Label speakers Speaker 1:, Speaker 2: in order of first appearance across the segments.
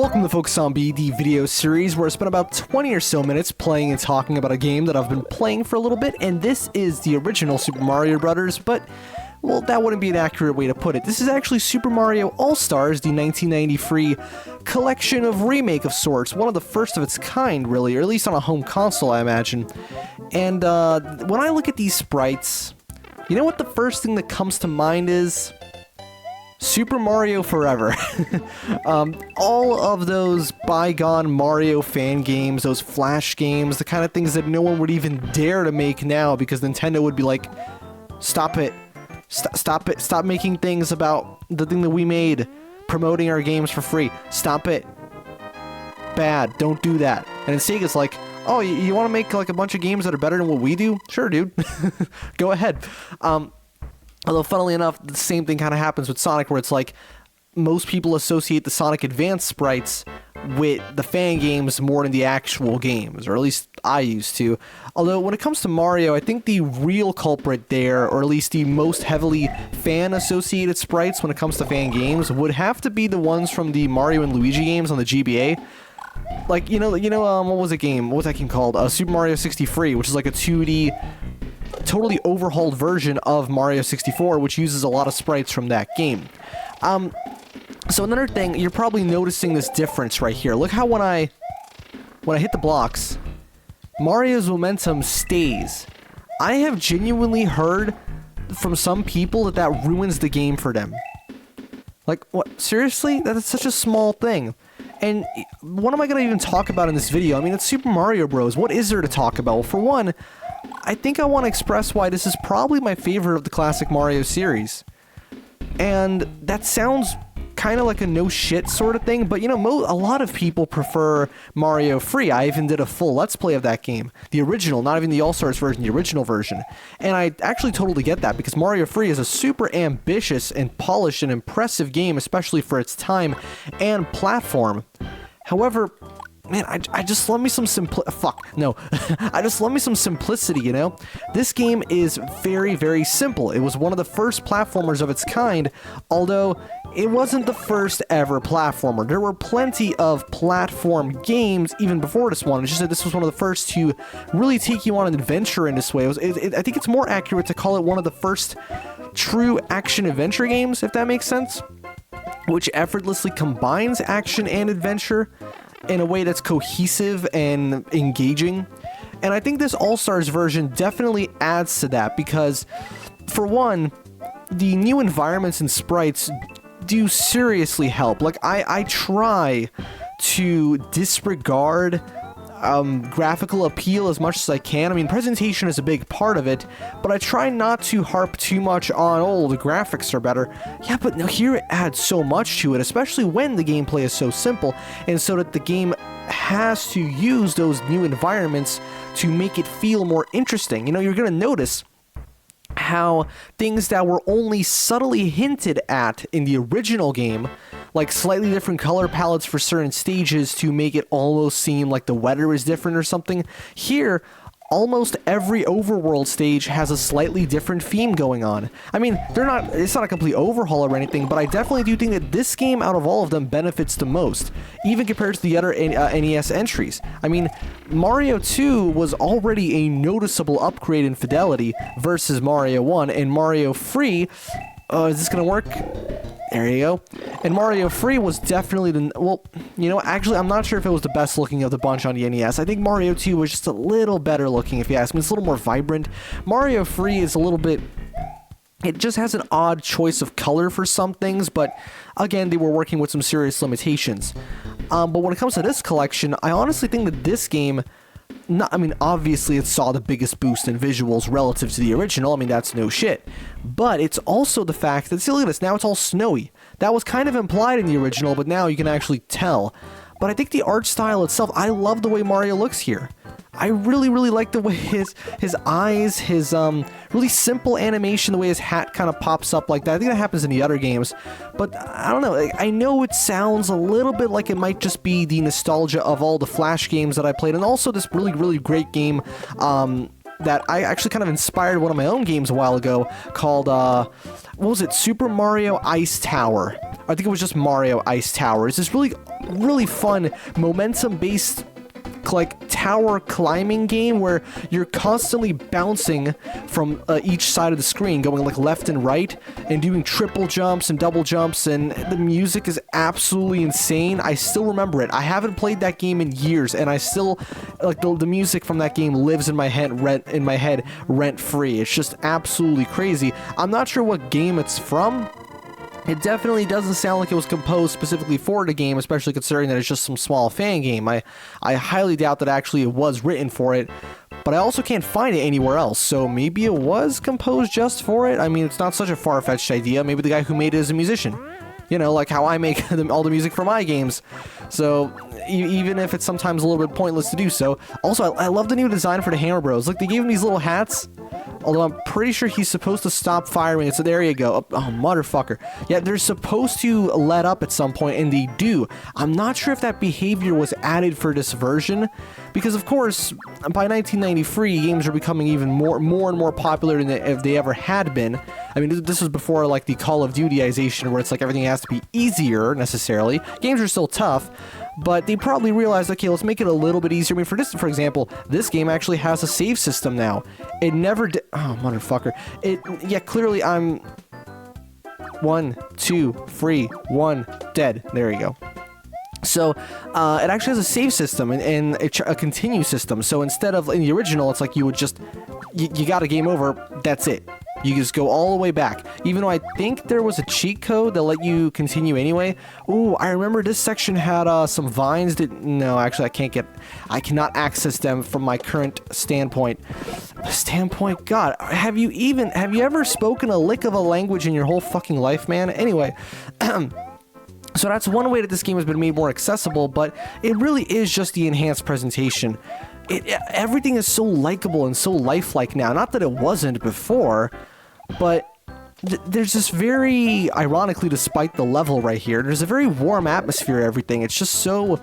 Speaker 1: Welcome to Focus on B, the video series where I spent about 20 or so minutes playing and talking about a game that I've been playing for a little bit, and this is the original Super Mario Bros., but, well, that wouldn't be an accurate way to put it. This is actually Super Mario All-Stars, the 1993 collection of remake of sorts, one of the first of its kind, really, or at least on a home console, I imagine. And, when I look at these sprites, you know what the first thing that comes to mind is? Super Mario Forever. All of those bygone Mario fan games, those Flash games, the kind of things that no one would even dare to make now because Nintendo would be like, stop it. Stop it. Stop making things about the thing that we made, promoting our games for free. Stop it. Bad. Don't do that. And then Sega's like, oh, you want to make like a bunch of games that are better than what we do? Sure, dude. Go ahead. Although, funnily enough, the same thing kind of happens with Sonic, where it's like most people associate the Sonic Advance sprites with the fan games more than the actual games, or at least I used to. Although, when it comes to Mario, I think the real culprit there, or at least the most heavily fan-associated sprites when it comes to fan games, would have to be the ones from the Mario and Luigi games on the GBA. Like, what was it game? What was that game called? Super Mario 63, which is like a 2D... totally overhauled version of Mario 64, which uses a lot of sprites from that game. So another thing, you're probably noticing this difference right here. Look how when I hit the blocks, Mario's momentum stays. I have genuinely heard from some people that ruins the game for them. Like, what? Seriously? That's such a small thing. And what am I going to even talk about in this video? I mean, it's Super Mario Bros. What is there to talk about? Well, for one, I think I want to express why this is probably my favorite of the classic Mario series. And that sounds kind of like a no shit sort of thing, but a lot of people prefer Mario Free. I even did a full Let's Play of that game. The original, not even the All-Stars version, the original version. And I actually totally get that, because Mario Free is a super ambitious and polished and impressive game, especially for its time and platform. However, man, I just love me some I just love me some simplicity, This game is very, very simple. It was one of the first platformers of its kind, although it wasn't the first ever platformer. There were plenty of platform games even before this one. It's just that this was one of the first to really take you on an adventure in this way. I think it's more accurate to call it one of the first true action-adventure games, if that makes sense, which effortlessly combines action and adventure in a way that's cohesive and engaging. And I think this All-Stars version definitely adds to that because, for one, the new environments and sprites do seriously help. Like, I try to disregard graphical appeal as much as I can. I mean, presentation is a big part of it, but I try not to harp too much on, oh, the graphics are better. Yeah, but now here it adds so much to it, especially when the gameplay is so simple, and so that the game has to use those new environments to make it feel more interesting. You're going to notice how things that were only subtly hinted at in the original game, like slightly different color palettes for certain stages to make it almost seem like the weather is different or something, here, almost every overworld stage has a slightly different theme going on. I mean, it's not a complete overhaul or anything, but I definitely do think that this game, out of all of them, benefits the most, even compared to the other NES entries. I mean, Mario 2 was already a noticeable upgrade in fidelity versus Mario 1, and Mario Free, is this gonna work? There you go. And Mario Free was definitely actually, I'm not sure if it was the best looking of the bunch on the NES. I think Mario 2 was just a little better looking, if you ask me. It's a little more vibrant. Mario Free is a little bit... It just has an odd choice of color for some things, but again, they were working with some serious limitations. But when it comes to this collection, I honestly think that this game... obviously it saw the biggest boost in visuals relative to the original. I mean, that's no shit. But it's also the fact that, see, look at this, now it's all snowy. That was kind of implied in the original, but now you can actually tell. But I think the art style itself, I love the way Mario looks here. I really, really like the way his eyes, his really simple animation, the way his hat kind of pops up like that. I think that happens in the other games. But I don't know, I know it sounds a little bit like it might just be the nostalgia of all the Flash games that I played, and also this really, really great game that I actually kind of inspired one of my own games a while ago called, what was it, Super Mario Ice Tower, I think it was just Mario Ice Tower. It's this really, really fun momentum-based like tower climbing game where you're constantly bouncing from each side of the screen, going like left and right and doing triple jumps and double jumps, and the music is absolutely insane. I still remember it. I haven't played that game in years, and I still like the music from that game lives in my head rent free. It's just absolutely crazy. I'm not sure what game it's from. It definitely doesn't sound like it was composed specifically for the game, especially considering that it's just some small fan game. I highly doubt that actually it was written for it, but I also can't find it anywhere else, so maybe it was composed just for it? I mean, it's not such a far-fetched idea. Maybe the guy who made it is a musician. You know, like how I make all the music for my games. So, even if it's sometimes a little bit pointless to do so. Also, I love the new design for the Hammer Bros. Like, they gave him these little hats. Although I'm pretty sure he's supposed to stop firing. So there you go. Oh, motherfucker. Yeah, they're supposed to let up at some point, and they do. I'm not sure if that behavior was added for this version, because of course, by 1993, games are becoming even more and more popular than if they ever had been. I mean, this was before like the Call of Dutyization, where it's like everything has to be easier necessarily. Games are still tough, but they probably realized, okay, let's make it a little bit easier. I mean, for example, this game actually has a save system now. It never did. Oh, motherfucker. Yeah, clearly I'm 1, 2, 3, 1, dead. There you go. So, it actually has a save system and a continue system. So instead of in the original, it's like you would just, you got a game over, that's it. You just go all the way back. Even though I think there was a cheat code that let you continue anyway. Ooh, I remember this section had some vines that... No, actually, I cannot access them from my current standpoint. God, have you ever spoken a lick of a language in your whole fucking life, man? Anyway, so that's one way that this game has been made more accessible, but it really is just the enhanced presentation. Everything is so likable and so lifelike now. Not that it wasn't before, but there's this very, ironically, despite the level right here, there's a very warm atmosphere to everything. It's just so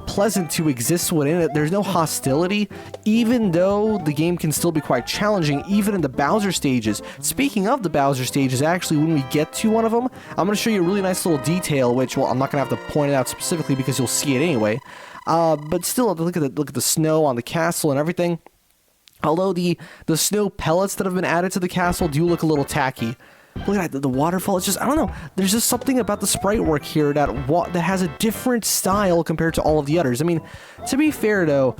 Speaker 1: pleasant to exist within it. There's no hostility, even though the game can still be quite challenging, even in the Bowser stages. Speaking of the Bowser stages, actually, when we get to one of them, I'm going to show you a really nice little detail, which, well, I'm not going to have to point it out specifically because you'll see it anyway. But still, look at the snow on the castle and everything. Although the snow pellets that have been added to the castle do look a little tacky. Look at that, the waterfall. It's just, I don't know. There's just something about the sprite work here that has a different style compared to all of the others. I mean, to be fair though,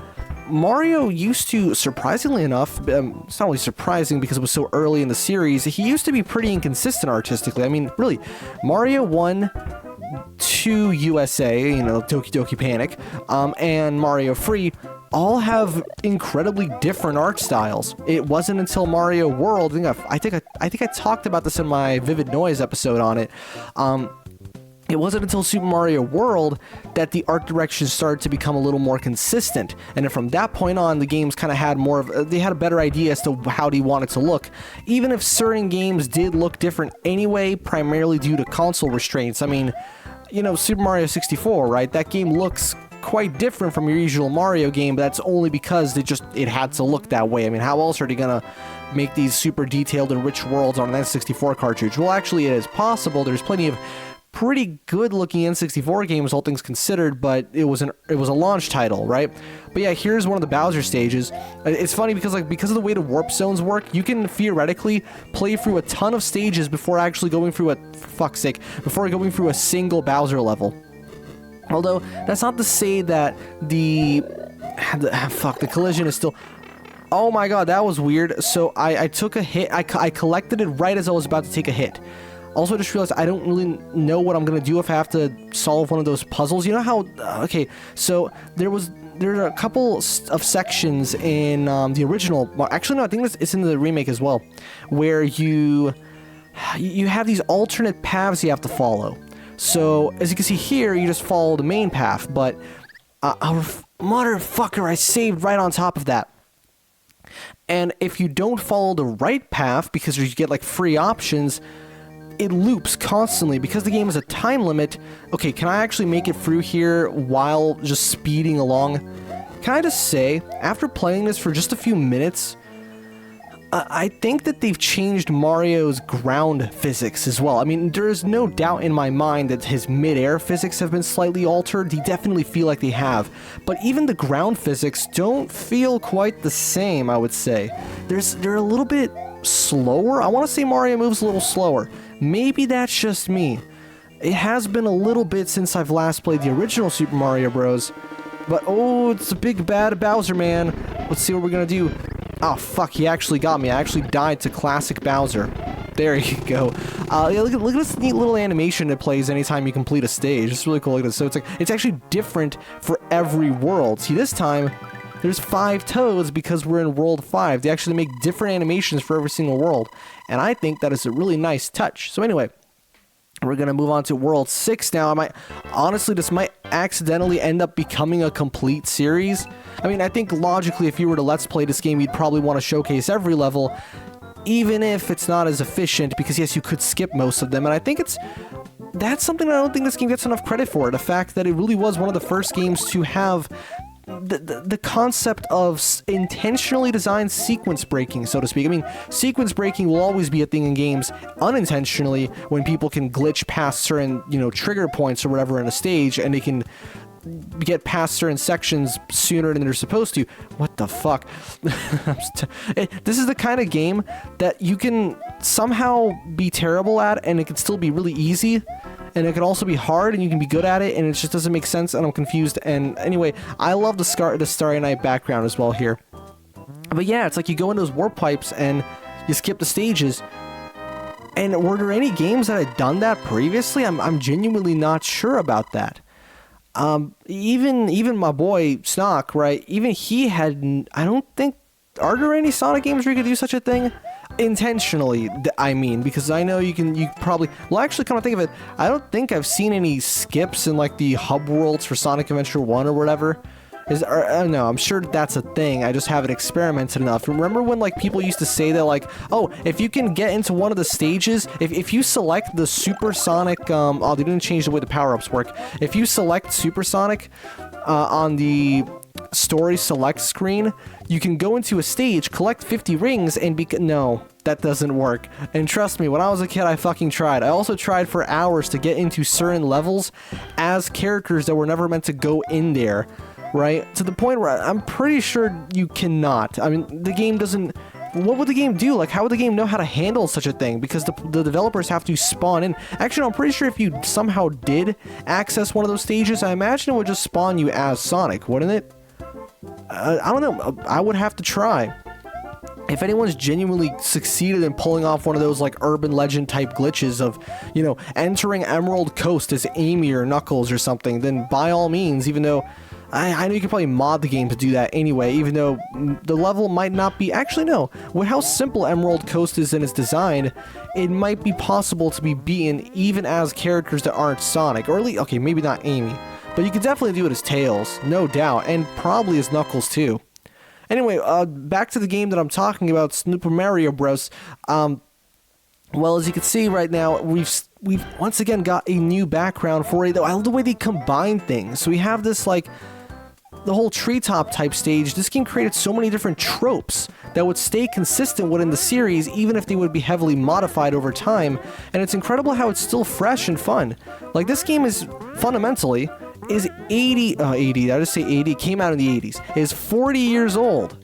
Speaker 1: Mario used to, surprisingly enough, it's not really surprising because it was so early in the series, he used to be pretty inconsistent artistically. I mean, really, Mario 1, 2 USA, you know, Doki Doki Panic, and Mario 3 all have incredibly different art styles. It wasn't until Mario World, I think I talked about this in my Vivid Noise episode on it. It wasn't until Super Mario World that the art direction started to become a little more consistent, and then from that point on, the games kind of had they had a better idea as to how they wanted to look, even if certain games did look different anyway, primarily due to console restraints. I mean, you know, Super Mario 64, right? That game looks quite different from your usual Mario game, but that's only because it had to look that way. I mean, how else are they gonna make these super detailed and rich worlds on an N64 cartridge? Well, actually, it is possible. There's plenty of pretty good-looking N64 games, all things considered, but it was a launch title, right? But yeah, here's one of the Bowser stages. It's funny because because of the way the warp zones work, you can theoretically play through a ton of stages before actually going through before going through a single Bowser level. Although that's not to say that the collision is still... Oh my god, that was weird. So I took a hit. I collected it right as I was about to take a hit. Also, I just realized I don't really know what I'm going to do if I have to solve one of those puzzles. You know how... okay, so there are a couple of sections in the original... Well, actually, no, I think it's in the remake as well, where you have these alternate paths you have to follow. So, as you can see here, you just follow the main path, but... motherfucker, I saved right on top of that. And if you don't follow the right path, because you get, like, free options... it loops constantly because the game has a time limit. Okay, can I actually make it through here while just speeding along? Can I just say, after playing this for just a few minutes, I think that they've changed Mario's ground physics as well. I mean, there's no doubt in my mind that his mid-air physics have been slightly altered. They definitely feel like they have. But even the ground physics don't feel quite the same, I would say. They're a little bit slower. I want to say Mario moves a little slower. Maybe that's just me. It has been a little bit since I've last played the original Super Mario Bros. But, oh, it's a big bad Bowser, man. Let's see what we're gonna do. Oh, fuck, he actually got me. I actually died to classic Bowser. There you go. Yeah, look at this neat little animation it plays anytime you complete a stage. It's really cool. Look at this. So it's actually different for every world. See, this time, there's 5 toads because we're in World 5. They actually make different animations for every single world. And I think that is a really nice touch. So anyway, we're going to move on to World 6 now. Honestly, this might accidentally end up becoming a complete series. I mean, I think logically, if you were to Let's Play this game, you'd probably want to showcase every level, even if it's not as efficient, because yes, you could skip most of them. And I think that's something I don't think this game gets enough credit for. The fact that it really was one of the first games to have the concept of intentionally designed sequence breaking, so to speak. I mean, sequence breaking will always be a thing in games unintentionally when people can glitch past certain, trigger points or whatever in a stage, and they can get past certain sections sooner than they're supposed to. What the fuck? This is the kind of game that you can somehow be terrible at, and it can still be really easy. And it can also be hard, and you can be good at it, and it just doesn't make sense, and I'm confused. And anyway, I love the Starry Night background as well here. But yeah, it's like you go in those warp pipes, and you skip the stages. And were there any games that had done that previously? I'm genuinely not sure about that. Even my boy Snock, right? Even he had. I don't think. Are there any Sonic games where you could do such a thing? Intentionally, I mean, because I know you probably, well, actually, come to think of it, I don't think I've seen any skips in like the hub worlds for Sonic Adventure 1 or whatever. I don't know, I'm sure that's a thing, I just haven't experimented enough. Remember when like people used to say that like, oh, if you can get into one of the stages, if you select the Supersonic, oh, they didn't change the way the power-ups work. If you select Supersonic on the story select screen, you can go into a stage, collect 50 rings, and no, that doesn't work. And trust me, when I was a kid, I fucking tried. I also tried for hours to get into certain levels as characters that were never meant to go in there, right? To the point where I'm pretty sure you cannot. I mean, the game doesn't. What would the game do? Like, how would the game know how to handle such a thing? Because the developers have to spawn in. Actually, I'm pretty sure if you somehow did access one of those stages, I imagine it would just spawn you as Sonic, wouldn't it? I don't know. I would have to try. If anyone's genuinely succeeded in pulling off one of those like urban legend type glitches of, entering Emerald Coast as Amy or Knuckles or something, then by all means, even though I know you can probably mod the game to do that anyway, even though the level might not be... Actually, no. With how simple Emerald Coast is in its design, it might be possible to be beaten even as characters that aren't Sonic. Or at least... Okay, maybe not Amy. But you could definitely do it as Tails, no doubt. And probably as Knuckles, too. Anyway, back to the game that I'm talking about, Super Mario Bros. Well, as you can see right now, we've once again got a new background for it. I love the way they combine things. So we have this, like... the whole treetop type stage. This game created so many different tropes that would stay consistent within the series, even if they would be heavily modified over time. And it's incredible how it's still fresh and fun. Like, this game is fundamentally is 80, I just say 80, came out in the 80s, is 40 years old.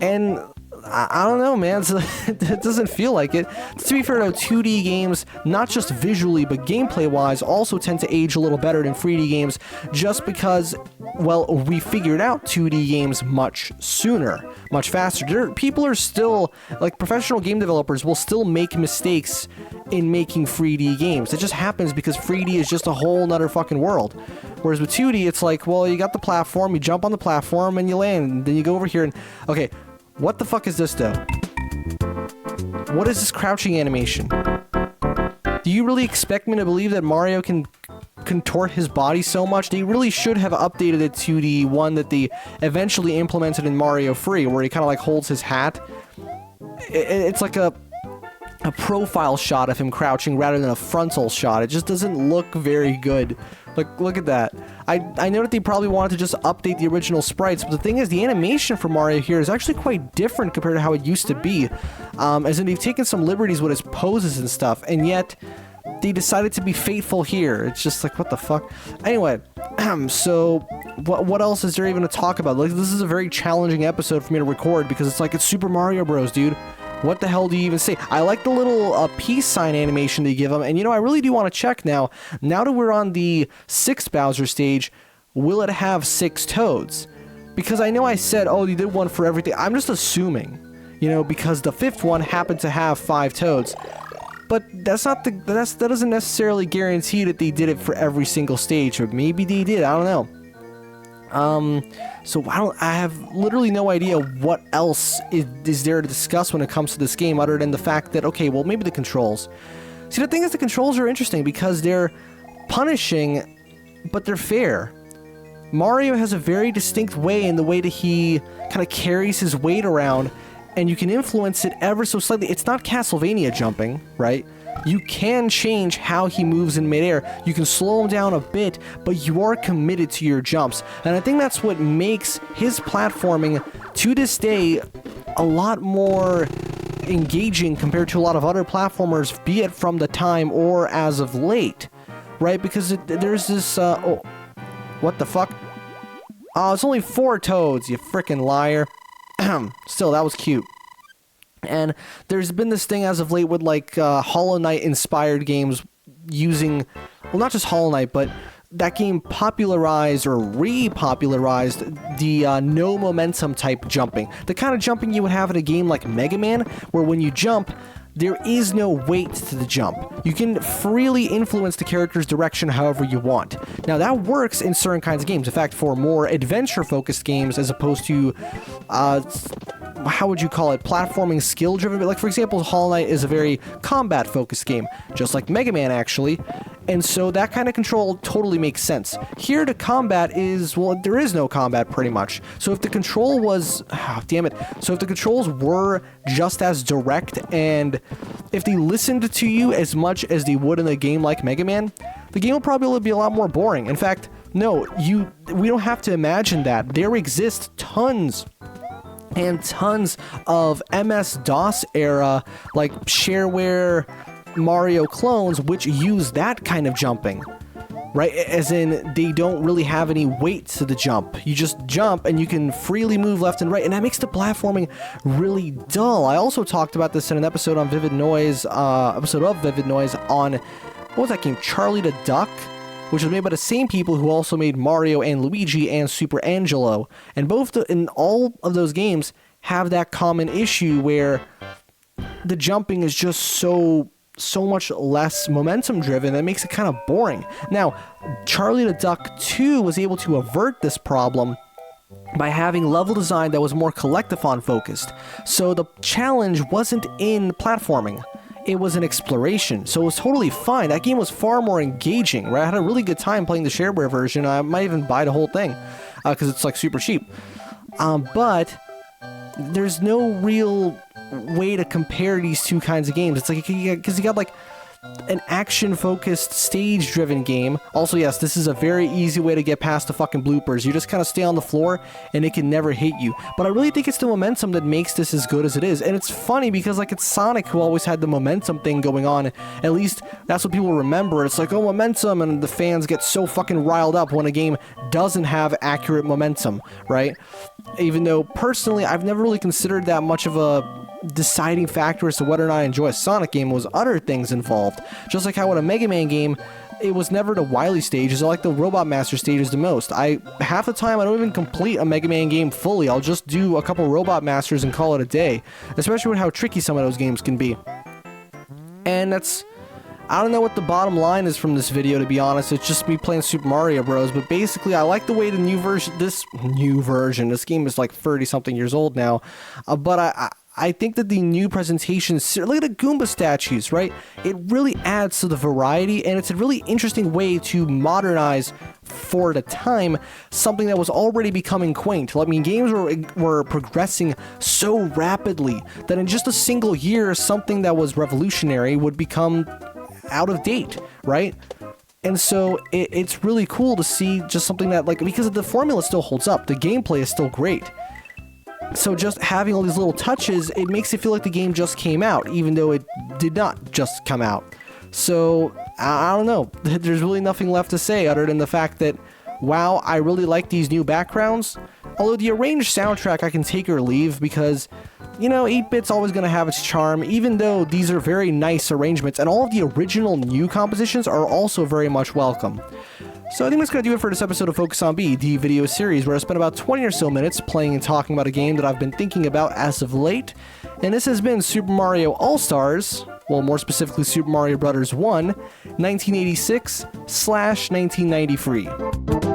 Speaker 1: And I don't know, man. It doesn't feel like it. To be fair, though, 2D games, not just visually, but gameplay-wise, also tend to age a little better than 3D games, just because, well, we figured out 2D games much sooner, much faster. People are still, like, professional game developers will still make mistakes in making 3D games. It just happens because 3D is just a whole nother fucking world. Whereas with 2D, it's like, well, you got the platform, you jump on the platform, and you land, and then you go over here, and, okay, what the fuck is this, though? What is this crouching animation? Do you really expect me to believe that Mario can contort his body so much? They really should have updated it to the one that they eventually implemented in Mario Free, where he kind of like holds his hat. It's like a a profile shot of him crouching rather than a frontal shot. It just doesn't look very good. Like, look at that. I know that they probably wanted to just update the original sprites, but the thing is, the animation for Mario here is actually quite different compared to how it used to be. As in, they've taken some liberties with his poses and stuff, and yet they decided to be faithful here. It's just like, what the fuck? Anyway, so what else is there even to talk about? Like, this is a very challenging episode for me to record because it's like, it's Super Mario Bros, dude. What the hell do you even say? I like the little peace sign animation they give them, and you know, I really do want to check now that we're on the 6th Bowser stage, will it have 6 Toads? Because I know I said, oh, you did one for everything. I'm just assuming, you know, because the 5th one happened to have 5 Toads. But that doesn't necessarily guarantee that they did it for every single stage, or maybe they did, I don't know. So I have literally no idea what else is there to discuss when it comes to this game other than the fact that, okay, well, maybe the controls. See, the thing is, the controls are interesting because they're punishing, but they're fair. Mario has a very distinct way in the way that he kind of carries his weight around, and you can influence it ever so slightly. It's not Castlevania jumping, right? You can change how he moves in midair. You can slow him down a bit, but you are committed to your jumps. And I think that's what makes his platforming, to this day, a lot more engaging compared to a lot of other platformers, be it from the time or as of late, right? Because there's this, oh, what the fuck? Oh, it's only 4 Toads, you frickin' liar. Still, that was cute. And there's been this thing as of late with, like, Hollow Knight inspired games using, well, not just Hollow Knight, but that game popularized or re-popularized the no momentum type jumping. The kind of jumping you would have in a game like Mega Man, where when you jump, there is no weight to the jump. You can freely influence the character's direction however you want. Now, that works in certain kinds of games. In fact, for more adventure-focused games as opposed to, how would you call it, platforming skill-driven? Like, for example, Hollow Knight is a very combat-focused game, just like Mega Man, actually. And so that kind of control totally makes sense. Here, the combat is, well, there is no combat, pretty much. So if the control was, damn it. So if the controls were just as direct, and if they listened to you as much as they would in a game like Mega Man, the game will probably be a lot more boring. In fact, no, we don't have to imagine that. There exist tons and tons of MS-DOS era, like, shareware Mario clones which use that kind of jumping, right? As in, they don't really have any weight to the jump. You just jump and you can freely move left and right, and that makes the platforming really dull. I also talked about this in an episode on Vivid Noise, on, what was that game? Charlie the Duck? Which was made by the same people who also made Mario and Luigi and Super Angelo. And in all of those games have that common issue where the jumping is just so much less momentum driven that makes it kind of boring. Now, Charlie the Duck 2 was able to avert this problem by having level design that was more collectathon focused. So the challenge wasn't in platforming. It was an exploration, so it was totally fine. That game was far more engaging, right? I had a really good time playing the shareware version. I might even buy the whole thing, because it's, like, super cheap. But there's no real way to compare these two kinds of games. It's like, because you got, like, an action-focused, stage-driven game. Also, yes, this is a very easy way to get past the fucking bloopers. You just kind of stay on the floor, and it can never hit you. But I really think it's the momentum that makes this as good as it is. And it's funny, because, like, it's Sonic who always had the momentum thing going on. At least, that's what people remember. It's like, oh, momentum, and the fans get so fucking riled up when a game doesn't have accurate momentum, right? Even though, personally, I've never really considered that much of a deciding factor as to whether or not I enjoy a Sonic game. Was other things involved. Just like how in a Mega Man game, it was never the Wily stages. I like the Robot Master stages the most. Half the time I don't even complete a Mega Man game fully. I'll just do a couple Robot Masters and call it a day. Especially with how tricky some of those games can be. And I don't know what the bottom line is from this video, to be honest. It's just me playing Super Mario Bros. But basically, I like the way this game is like 30-something years old now. But I think that the new presentations, look at the Goomba statues, right? It really adds to the variety, and it's a really interesting way to modernize, for the time, something that was already becoming quaint. I mean, games were progressing so rapidly that in just a single year, something that was revolutionary would become out of date, right? And so it's really cool to see just something that, like, because the formula still holds up, the gameplay is still great. So just having all these little touches, it makes it feel like the game just came out, even though it did not just come out. So, I don't know. There's really nothing left to say other than the fact that, wow, I really like these new backgrounds. Although the arranged soundtrack I can take or leave because, you know, 8-bit's always going to have its charm, even though these are very nice arrangements, and all of the original new compositions are also very much welcome. So I think that's going to do it for this episode of Focus on B, the video series, where I spent about 20 or so minutes playing and talking about a game that I've been thinking about as of late. And this has been Super Mario All-Stars, well, more specifically Super Mario Bros. 1, 1986/1993.